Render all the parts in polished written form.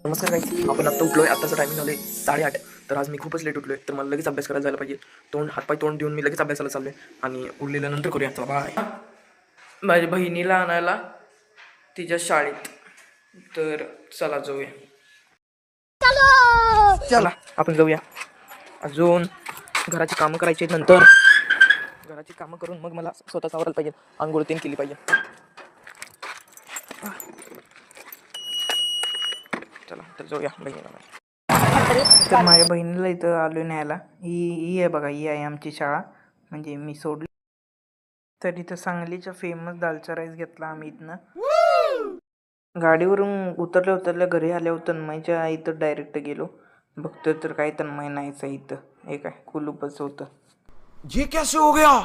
नमस्कार गाईस, आपण आत्ता उठलोय. आत्ताचं टायमिंग झालं 8:30. तर आज मी खूपच लेट उठलोय, तर मला लगेच अभ्यास करायला जायला पाहिजे. हातपाय तोंड देऊन मी लगेच अभ्यासाला चाललोय आणि उरलेलं नंतर करूया. चला बाय. माझ्या बहिणीला आणायला तिच्या शाळेत, तर चला जाऊया. चला आपण जाऊया. अजून घराची कामं करायची नंतर घराची कामं करून मग मला स्वतःच आवरायला पाहिजे. आंघोळ तीन केली पाहिजे. चला तर जाऊया बहिणीला. तर माझ्या बहिणीला इथं आलो न्यायला. ही आहे बघा, ही आहे आमची शाळा. म्हणजे मी सोडली. तर इथं सांगलीचा फेमस दालचा राईस घेतला आम्ही इथनं. गाडीवरून उतरल्या घरी आल्यावर तन्मयच्या इथं डायरेक्ट गेलो. बघतो तर काय तन्मय नाहीच आहे इथं. हे काय कुलूपच होतं. ये कैसे हो गया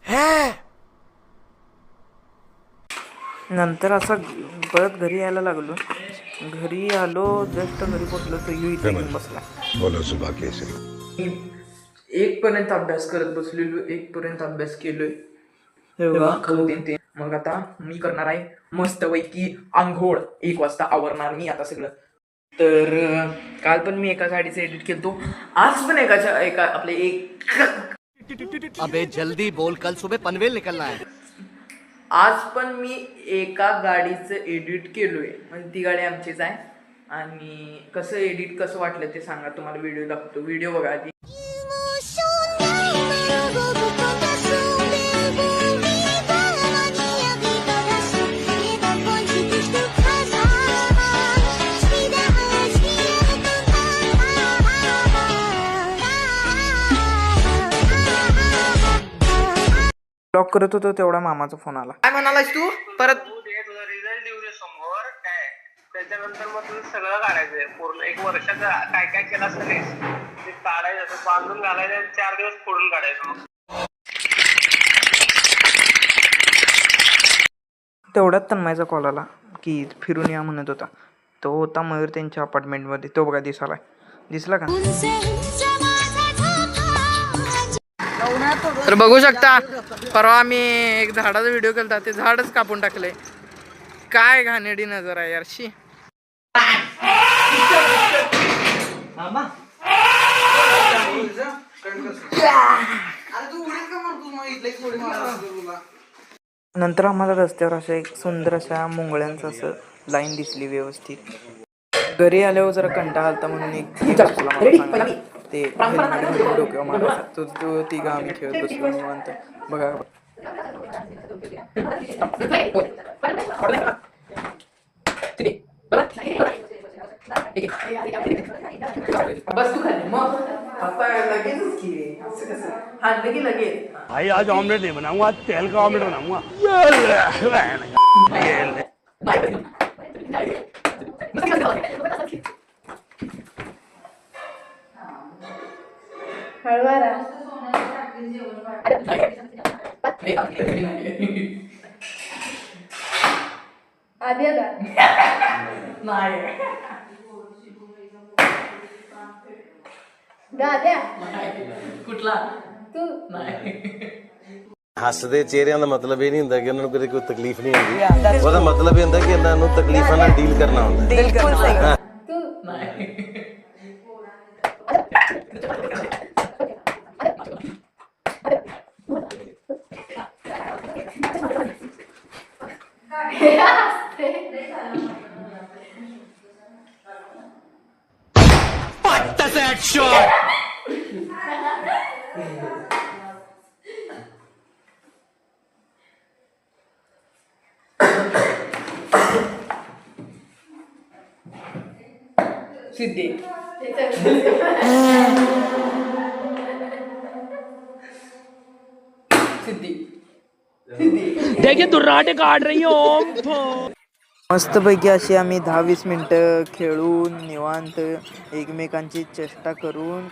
है? नंतर असं परत घरी यायला लागलो. घरी आलो, जस्ट घरी पोचलो तर इथे येऊन बसला. बोलो सुबह कैसे? 1 पर्यंत अभ्यास करत बसलेलो. 1 पर्यंत अभ्यास केलोय. खाऊ देते. मग आता मी करणार आहे मस्तपैकी आंघोळ. 1 वाजता आवरणार मी आता सगळं. तर काल पण मी एका गाडीचं एडिट केलतो. आज पण एका आपले अबे जल्दी बोल, कल सुबह पनवेल निकलना है. आज पण मी एका गाडीचं एडिट केलोय. म्हणजे ती गाडी आमचीच आहे. आणि कसं एडिट कसं वाटलं ते सांगा. तुम्हाला व्हिडिओ दाखवतो. व्हिडिओ बघा आधी. ब्लॉक करत होतो तेवढा मामाचा फोन आला. काय म्हणालास तू परत? तुझा रिझल्ट येऊ दे समोर काय, त्याच्यानंतर मग तुझं सगळं काढायचंय. पूर्ण 1 वर्षाचं काय काय केलं असतं ते काढायचं, बांधून घालायचं आणि 4 दिवस फोडून काढायचं. मग तेवढ्यात तन्मयचा कॉल आला की फिरून या म्हणत होता. तो होता मयूर त्यांच्या अपार्टमेंटमध्ये. तो बघा दिसला का? तर बघू शकता, परवा आम्ही एक झाडाचा व्हिडिओ केला. ते झाडच कापून टाकलंय. काय घाणेरडी नजर आहे यारशी. नंतर आम्हाला रस्त्यावर अशा एक सुंदर अशा मुंगळ्यांचं असं लाईन दिसली व्यवस्थित. घरी आल्यावर जरा कंटाळा आलता म्हणून एक ते डोक्यावर मारायचा. तो तिघा आम्ही खेळत बसलो निवांत. बघा बस तू खाली मग आता लगेच की असं कसं हाणलं की लगेच. भाई आज ऑमलेट नहीं बनाऊंगा, आज तेल का ऑमलेट बनाऊंगा. कुठला तू ਹੱਸਦੇ ਚਿਹਰਿਆਂ ਦਾ ਮਤਲਬ ਇਹ ਨਹੀਂ ਹੁੰਦਾ ਕਿ ਉਹਨਾਂ ਨੂੰ ਕੋਈ ਤਕਲੀਫ ਨਹੀਂ ਹੁੰਦੀ. ਉਹਦਾ ਮਤਲਬ ਇਹ ਹੁੰਦਾ ਕਿ ਇਹਨਾਂ ਨੂੰ ਤਕਲੀਫਾਂ ਨਾਲ ਡੀਲ ਕਰਨਾ ਹੁੰਦਾ. ਬਿਲਕੁਲ ਸਹੀ. सिद्धी देखिए दुर्राटे काट रही हो. मस्तपैकी अशी आम्ही 10-20 मिनिटं खेळून निवांत एकमेकांची चेष्टा करून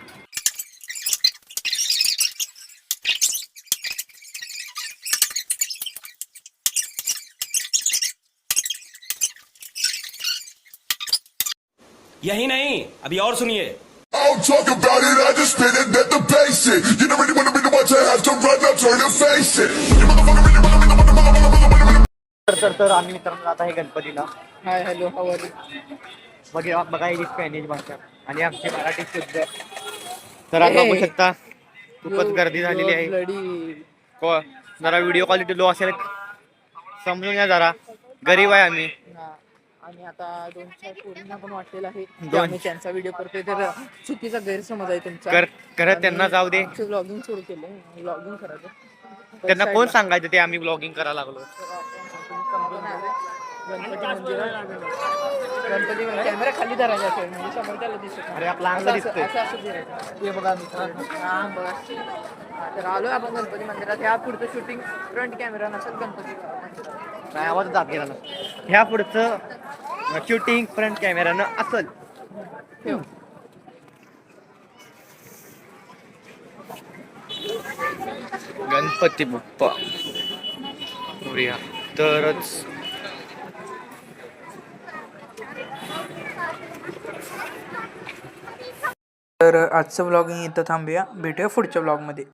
यही नहीं, अभी और सुनिए. I'll talk about it, I just spit it at the basic. You don't really wanna be the one to have to run up, turn and face it. You motherfucker really wanna be the one to तर आम्ही मित्रांनो जात आहे गणपतीला. Hi hello हवाली. बघा ही Spanish भाषा आणि आमची मराठी शुद्ध. तर आज बघू शकता खूपच गर्दी झालेली आहे. जरा व्हिडिओ क्वालिटी लो असेल समजून घ्या जरा, गरीब आहे आम्ही. आणि आता 2-4 पोरींना पण वाटलेलं आहे की आम्ही त्यांचा व्हिडिओ करतोय, तर चुकीचा गैरसमज आहे तुमचा. करत त्यांना जाऊ दे, व्लॉगिंग सुरू केलंय, व्लॉगिंग करायचं. त्यांना कोण सांगायचं ते आम्ही ब्लॉगिंग करायला लागलो. गणपती मंदिरात गणपती कॅमेरा खाली धरायचा असेल म्हणजे समोर त्याला दिसत अरे आपला अंग दिसतोय. हे बघा मित्रांनो. हा बघा. तर आलोय आपण गणपती मंदिरात. ह्या पुढचं शूटिंग फ्रंट कॅमेरा नसेल गणपती मंदिरात. काय आवाज जात गेला ना. ह्या पुढचं शूटिंग फ्रंट कॅमेरानं असल. ठेव. गणपती बाप्पा मोरया. तरच तर आजचं व्लॉगिंग इथं थांबूया. भेटूया पुढच्या व्लॉगमध्ये.